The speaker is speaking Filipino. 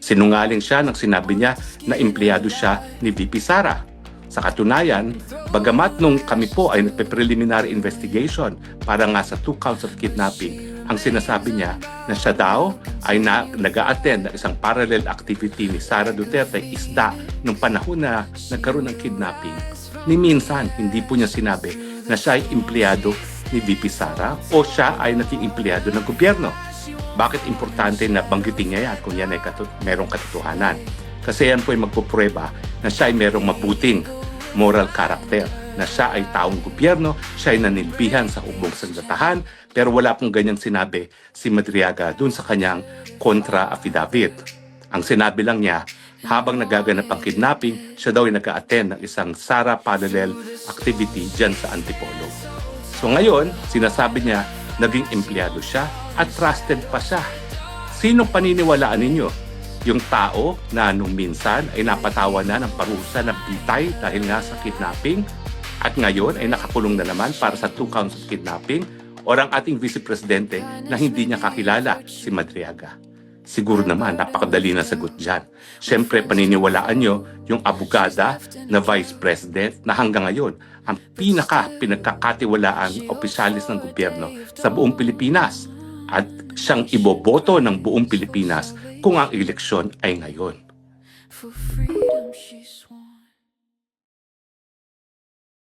Sinungaling siya nang sinabi niya na empleyado siya ni VP Sara. Sa katunayan, bagamat nung kami po ay nagpe-preliminary investigation para nga sa 2 counts of kidnapping, ang sinasabi niya na siya daw ay nag-a-attend ng isang parallel activity ni Sara Duterte, isda, nung panahon na nagkaroon ng kidnapping. Ni minsan, hindi po niya sinabi na siya ay empleyado ni VP Sara o siya ay naging empleyado ng gobyerno. Bakit importante na banggitin niya yan kung yan ay merong katotohanan? Kasi yan po ay magpuprueba na siya ay merong mabuting moral character, na siya ay taong gobyerno, siya ay nanilbihan sa hubong sandatahan, pero wala pong ganyang sinabi si Madriaga dun sa kanyang kontra affidavit. Ang sinabi lang niya, habang nagaganap ang kidnapping, siya daw ay nag-a-attend ng isang Sara parallel activity dyan sa Antipolo. So ngayon, sinasabi niya, naging empleyado siya at trusted pa siya. Sinong paniniwalaan ninyo? Yung tao na nung minsan ay napatawa na ng parusa ng bitay dahil nga sa kidnapping at ngayon ay nakakulong na naman para sa 2 counts of kidnapping, o ang ating Vice Presidente na hindi niya kakilala si Madriaga? Siguro naman, napakadali na sagot dyan. Siyempre, paniniwalaan nyo yung abogada na Vice President na hanggang ngayon ang pinagkakatiwalaang opisyalis ng gobyerno sa buong Pilipinas at siyang iboboto ng buong Pilipinas kung ang eleksyon ay ngayon. For freedom she swung.